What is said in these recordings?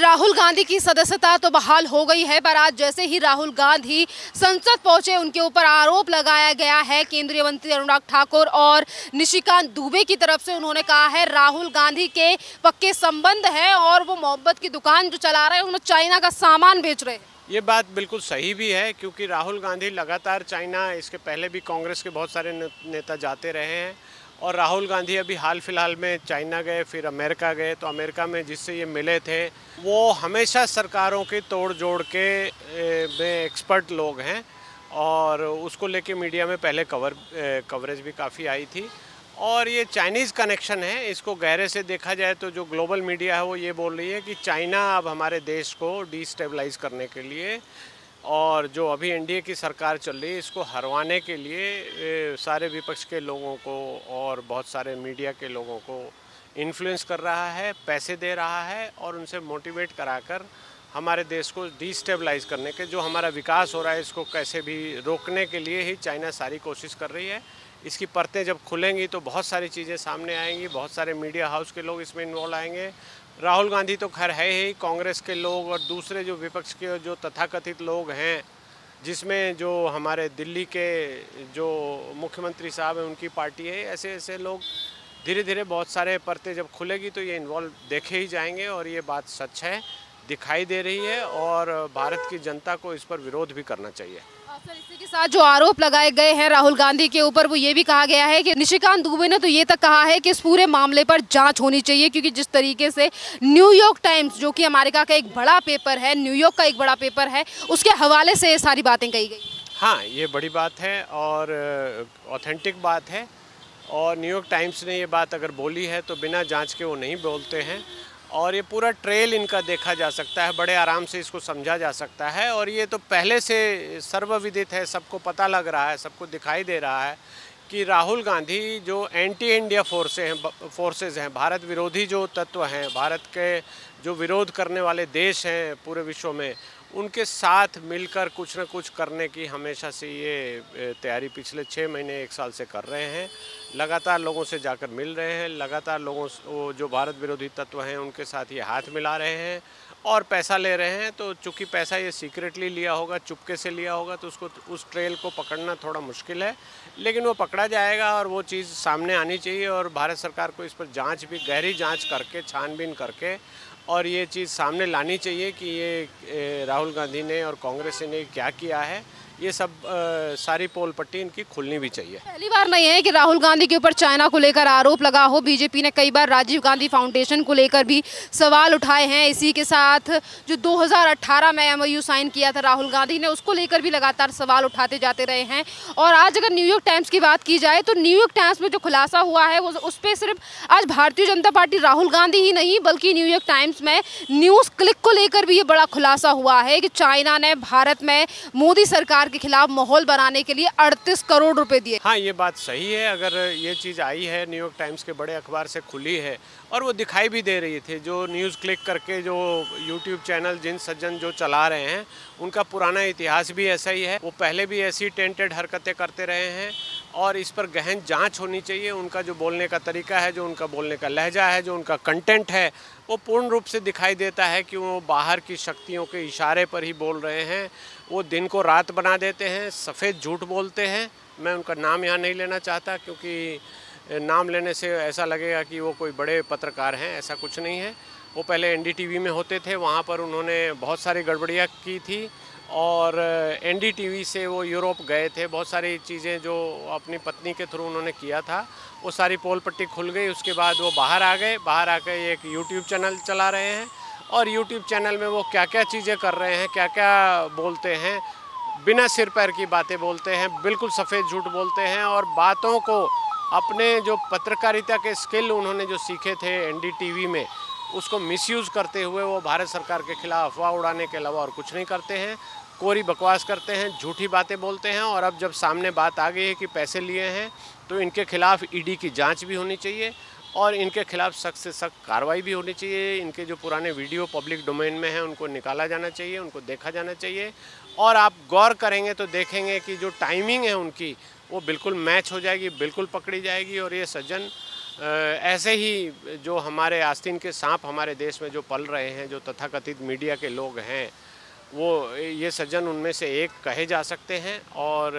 राहुल गांधी की सदस्यता तो बहाल हो गई है, पर आज जैसे ही राहुल गांधी संसद पहुंचे उनके ऊपर आरोप लगाया गया है केंद्रीय मंत्री अनुराग ठाकुर और निशिकांत दुबे की तरफ से। उन्होंने कहा है राहुल गांधी के पक्के संबंध है और वो मोहब्बत की दुकान जो चला रहे हैं उनमें चाइना का सामान बेच रहे हैं। ये बात बिल्कुल सही भी है, क्योंकि राहुल गांधी लगातार चाइना, इसके पहले भी कांग्रेस के बहुत सारे नेता जाते रहे हैं और राहुल गांधी अभी हाल फिलहाल में चाइना गए, फिर अमेरिका गए। तो अमेरिका में जिससे ये मिले थे वो हमेशा सरकारों की तोड़ जोड़ के में एक्सपर्ट लोग हैं और उसको लेके मीडिया में पहले कवरेज भी काफ़ी आई थी। और ये चाइनीज़ कनेक्शन है, इसको गहरे से देखा जाए तो जो ग्लोबल मीडिया है वो ये बोल रही है कि चाइना अब हमारे देश को डिस्टेबलाइज करने के लिए और जो अभी एनडीए की सरकार चल रही है इसको हरवाने के लिए सारे विपक्ष के लोगों को और बहुत सारे मीडिया के लोगों को इन्फ्लुएंस कर रहा है, पैसे दे रहा है और उनसे मोटिवेट कराकर हमारे देश को डिस्टेबलाइज करने के, जो हमारा विकास हो रहा है इसको कैसे भी रोकने के लिए ही चाइना सारी कोशिश कर रही है। इसकी परतें जब खुलेंगी तो बहुत सारी चीज़ें सामने आएंगी, बहुत सारे मीडिया हाउस के लोग इसमें इन्वॉल्व आएंगे। राहुल गांधी तो खैर है ही, कांग्रेस के लोग और दूसरे जो विपक्ष के जो तथाकथित लोग हैं, जिसमें जो हमारे दिल्ली के जो मुख्यमंत्री साहब हैं उनकी पार्टी है, ऐसे ऐसे लोग धीरे धीरे बहुत सारे परतें जब खुलेगी तो ये इन्वॉल्व देखे ही जाएंगे। और ये बात सच है, दिखाई दे रही है और भारत की जनता को इस पर विरोध भी करना चाहिए। सर, इसी के साथ जो आरोप लगाए गए हैं राहुल गांधी के ऊपर, वो ये भी कहा गया है कि निशिकांत दुबे ने तो ये तक कहा है कि इस पूरे मामले पर जांच होनी चाहिए, क्योंकि जिस तरीके से न्यूयॉर्क टाइम्स, जो कि अमेरिका का एक बड़ा पेपर है, न्यूयॉर्क का एक बड़ा पेपर है, उसके हवाले से ये सारी बातें कही गई। हाँ, ये बड़ी बात है और ऑथेंटिक बात है और न्यूयॉर्क टाइम्स ने ये बात अगर बोली है तो बिना जांच के वो नहीं बोलते हैं और ये पूरा ट्रेल इनका देखा जा सकता है, बड़े आराम से इसको समझा जा सकता है। और ये तो पहले से सर्वविदित है, सबको पता लग रहा है, सबको दिखाई दे रहा है कि राहुल गांधी जो एंटी इंडिया फोर्सेस हैं, भारत विरोधी जो तत्व हैं, भारत के जो विरोध करने वाले देश हैं पूरे विश्व में, उनके साथ मिलकर कुछ न कुछ करने की हमेशा से ये तैयारी पिछले 6 महीने 1 साल से कर रहे हैं। लगातार लोगों से जाकर मिल रहे हैं, लगातार लोगों जो भारत विरोधी तत्व हैं उनके साथ ये हाथ मिला रहे हैं और पैसा ले रहे हैं। तो चूँकि पैसा ये सीक्रेटली लिया होगा, चुपके से लिया होगा, तो उसको उस ट्रेल को पकड़ना थोड़ा मुश्किल है, लेकिन वो पकड़ा जाएगा और वो चीज़ सामने आनी चाहिए। और भारत सरकार को इस पर जांच भी, गहरी जांच करके, छानबीन करके और ये चीज़ सामने लानी चाहिए कि ये राहुल गांधी ने और कांग्रेस ने क्या किया है। ये सब सारी पोल पट्टी इनकी खुलनी भी चाहिए। पहली बार नहीं है कि राहुल गांधी के ऊपर चाइना को लेकर आरोप लगा हो। बीजेपी ने कई बार राजीव गांधी फाउंडेशन को लेकर भी सवाल उठाए हैं। इसी के साथ जो 2018 में एमओयू साइन किया था राहुल गांधी ने, उसको लेकर भी लगातार सवाल उठाते जाते रहे हैं। और आज अगर न्यूयॉर्क टाइम्स की बात की जाए तो न्यूयॉर्क टाइम्स में जो खुलासा हुआ है वो उस पर सिर्फ आज भारतीय जनता पार्टी, राहुल गांधी ही नहीं बल्कि न्यूयॉर्क टाइम्स में न्यूज़ क्लिक को लेकर भी ये बड़ा खुलासा हुआ है कि चाइना ने भारत में मोदी सरकार के खिलाफ माहौल बनाने के लिए 38 करोड़ रुपए दिए। हाँ, ये बात सही है। अगर ये चीज़ आई है, न्यूयॉर्क टाइम्स के बड़े अखबार से खुली है और वो दिखाई भी दे रही थी, जो न्यूज़ क्लिक करके जो यूट्यूब चैनल जिन सज्जन जो चला रहे हैं उनका पुराना इतिहास भी ऐसा ही है। वो पहले भी ऐसी टेंटेड हरकतें करते रहे हैं और इस पर गहन जांच होनी चाहिए। उनका जो बोलने का तरीका है, जो उनका बोलने का लहजा है, जो उनका कंटेंट है, वो पूर्ण रूप से दिखाई देता है कि वो बाहर की शक्तियों के इशारे पर ही बोल रहे हैं। वो दिन को रात बना देते हैं, सफ़ेद झूठ बोलते हैं। मैं उनका नाम यहाँ नहीं लेना चाहता, क्योंकि नाम लेने से ऐसा लगेगा कि वो कोई बड़े पत्रकार हैं, ऐसा कुछ नहीं है। वो पहले एनडीटीवी में होते थे, वहाँ पर उन्होंने बहुत सारी गड़बड़ियाँ की थी और एनडीटीवी से वो यूरोप गए थे। बहुत सारी चीज़ें जो अपनी पत्नी के थ्रू उन्होंने किया था, वो सारी पोल पट्टी खुल गई। उसके बाद वो बाहर आ गए, बाहर आकर एक यूट्यूब चैनल चला रहे हैं और यूट्यूब चैनल में वो क्या क्या चीज़ें कर रहे हैं, क्या क्या बोलते हैं, बिना सिर पैर की बातें बोलते हैं, बिल्कुल सफ़ेद झूठ बोलते हैं और बातों को अपने जो पत्रकारिता के स्किल उन्होंने जो सीखे थे एनडीटीवी में, उसको मिसयूज़ करते हुए वो भारत सरकार के खिलाफ अफवाह उड़ाने के अलावा और कुछ नहीं करते हैं। कोरी बकवास करते हैं, झूठी बातें बोलते हैं। और अब जब सामने बात आ गई है कि पैसे लिए हैं, तो इनके खिलाफ ईडी की जांच भी होनी चाहिए और इनके खिलाफ सख्त से सख्त कार्रवाई भी होनी चाहिए। इनके जो पुराने वीडियो पब्लिक डोमेन में हैं उनको निकाला जाना चाहिए, उनको देखा जाना चाहिए। और आप गौर करेंगे तो देखेंगे कि जो टाइमिंग है उनकी, वो बिल्कुल मैच हो जाएगी, बिल्कुल पकड़ी जाएगी। और ये सज्जन ऐसे ही जो हमारे आस्तीन के सांप हमारे देश में जो पल रहे हैं, जो तथाकथित मीडिया के लोग हैं, वो ये सज्जन उनमें से एक कहे जा सकते हैं और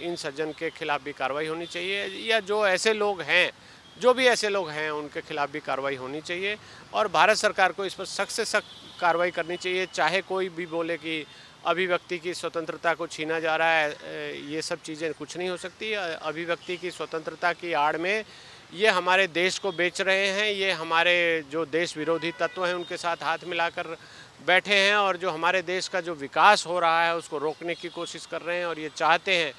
इन सज्जन के खिलाफ भी कार्रवाई होनी चाहिए, या जो ऐसे लोग हैं, जो भी ऐसे लोग हैं उनके खिलाफ भी कार्रवाई होनी चाहिए और भारत सरकार को इस पर सख्त से सख्त कार्रवाई करनी चाहिए। चाहे कोई भी बोले कि अभिव्यक्ति की स्वतंत्रता को छीना जा रहा है, ये सब चीज़ें कुछ नहीं हो सकती। अभिव्यक्ति की स्वतंत्रता की आड़ में ये हमारे देश को बेच रहे हैं, ये हमारे जो देश विरोधी तत्व हैं उनके साथ हाथ मिलाकर बैठे हैं और जो हमारे देश का जो विकास हो रहा है उसको रोकने की कोशिश कर रहे हैं और ये चाहते हैं,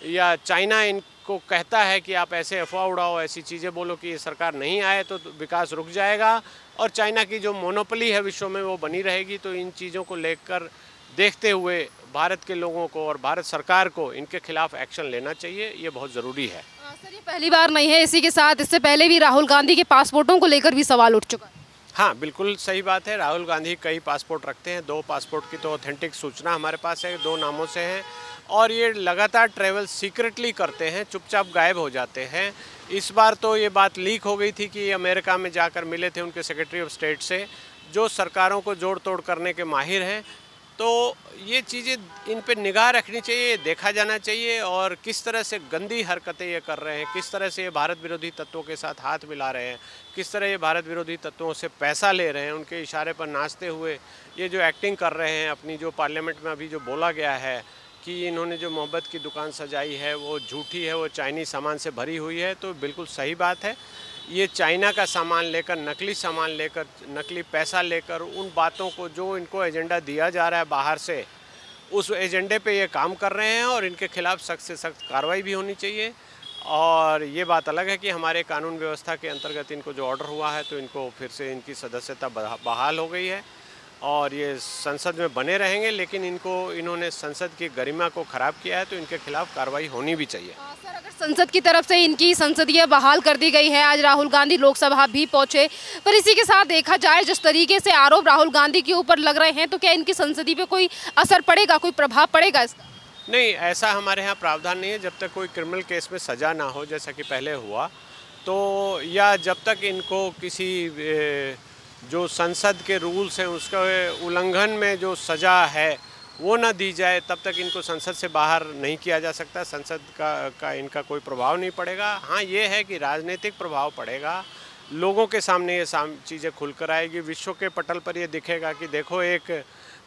या चाइना इनको कहता है कि आप ऐसे अफवाह उड़ाओ, ऐसी चीज़ें बोलो कि ये सरकार नहीं आए तो विकास रुक जाएगा और चाइना की जो मोनोपोली है विश्व में वो बनी रहेगी। तो इन चीज़ों को लेकर देखते हुए भारत के लोगों को और भारत सरकार को इनके खिलाफ एक्शन लेना चाहिए, ये बहुत ज़रूरी है। सर, ये पहली बार नहीं है, इसी के साथ इससे पहले भी राहुल गांधी के पासपोर्टों को लेकर भी सवाल उठ चुका है। हाँ, बिल्कुल सही बात है। राहुल गांधी कई पासपोर्ट रखते हैं, 2 पासपोर्ट की तो ऑथेंटिक सूचना हमारे पास है, 2 नामों से हैं और ये लगातार ट्रैवल सीक्रेटली करते हैं, चुपचाप गायब हो जाते हैं। इस बार तो ये बात लीक हो गई थी कि अमेरिका में जाकर मिले थे उनके सेक्रेटरी ऑफ स्टेट से, जो सरकारों को जोड़ तोड़ करने के माहिर हैं। तो ये चीज़ें इन पे निगाह रखनी चाहिए, देखा जाना चाहिए और किस तरह से गंदी हरकतें ये कर रहे हैं, किस तरह से ये भारत विरोधी तत्वों के साथ हाथ मिला रहे हैं, किस तरह ये भारत विरोधी तत्वों से पैसा ले रहे हैं, उनके इशारे पर नाचते हुए ये जो एक्टिंग कर रहे हैं, अपनी जो पार्लियामेंट में अभी जो बोला गया है कि इन्होंने जो मोहब्बत की दुकान सजाई है वो झूठी है, वो चाइनीज़ सामान से भरी हुई है, तो बिल्कुल सही बात है। ये चाइना का सामान लेकर, नकली सामान लेकर, नकली पैसा लेकर, उन बातों को जो इनको एजेंडा दिया जा रहा है बाहर से, उस एजेंडे पे ये काम कर रहे हैं और इनके खिलाफ सख्त से सख्त कार्रवाई भी होनी चाहिए। और ये बात अलग है कि हमारे कानून व्यवस्था के अंतर्गत इनको जो ऑर्डर हुआ है तो इनको फिर से इनकी सदस्यता बहाल हो गई है और ये संसद में बने रहेंगे, लेकिन इन्होंने संसद की गरिमा को ख़राब किया है तो इनके खिलाफ कार्रवाई होनी भी चाहिए। सर, अगर संसद की तरफ से इनकी संसदीय बहाल कर दी गई है, आज राहुल गांधी लोकसभा भी पहुंचे, पर इसी के साथ देखा जाए जिस तरीके से आरोप राहुल गांधी के ऊपर लग रहे हैं, तो क्या इनकी संसदीय पे कोई असर पड़ेगा, कोई प्रभाव पड़ेगा इसका? नहीं, ऐसा हमारे यहाँ प्रावधान नहीं है। जब तक कोई क्रिमिनल केस में सज़ा ना हो, जैसा कि पहले हुआ, तो या जब तक इनको किसी जो संसद के रूल्स हैं उसके उल्लंघन में जो सज़ा है वो ना दी जाए, तब तक इनको संसद से बाहर नहीं किया जा सकता। संसद का इनका कोई प्रभाव नहीं पड़ेगा। हाँ, ये है कि राजनीतिक प्रभाव पड़ेगा, लोगों के सामने ये चीज़ें खुलकर आएगी, विश्व के पटल पर ये दिखेगा कि देखो, एक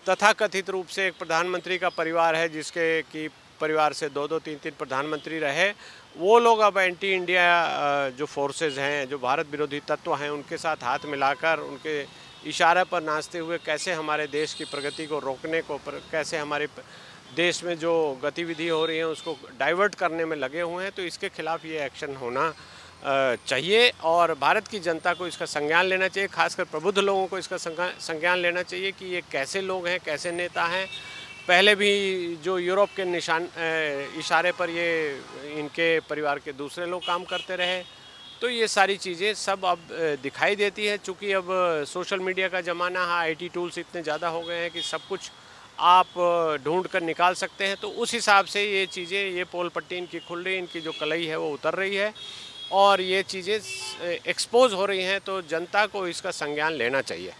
तथाकथित रूप से एक प्रधानमंत्री का परिवार है जिसके कि परिवार से 2-2, 3-3 प्रधानमंत्री रहे, वो लोग अब एंटी इंडिया जो फोर्सेस हैं, जो भारत विरोधी तत्व हैं, उनके साथ हाथ मिलाकर उनके इशारे पर नाचते हुए कैसे हमारे देश की प्रगति को रोकने को, कैसे हमारे देश में जो गतिविधि हो रही है उसको डाइवर्ट करने में लगे हुए हैं। तो इसके खिलाफ ये एक्शन होना चाहिए और भारत की जनता को इसका संज्ञान लेना चाहिए, खासकर प्रबुद्ध लोगों को इसका संज्ञान लेना चाहिए कि ये कैसे लोग हैं, कैसे नेता हैं। पहले भी जो यूरोप के इशारे पर ये इनके परिवार के दूसरे लोग काम करते रहे, तो ये सारी चीज़ें सब अब दिखाई देती है। चूँकि अब सोशल मीडिया का ज़माना है, IT टूल्स इतने ज़्यादा हो गए हैं कि सब कुछ आप ढूंढ कर निकाल सकते हैं, तो उस हिसाब से ये चीज़ें, ये पोल पट्टी इनकी खुल रही है, इनकी जो कलई है वो उतर रही है और ये चीज़ें एक्सपोज हो रही हैं, तो जनता को इसका संज्ञान लेना चाहिए।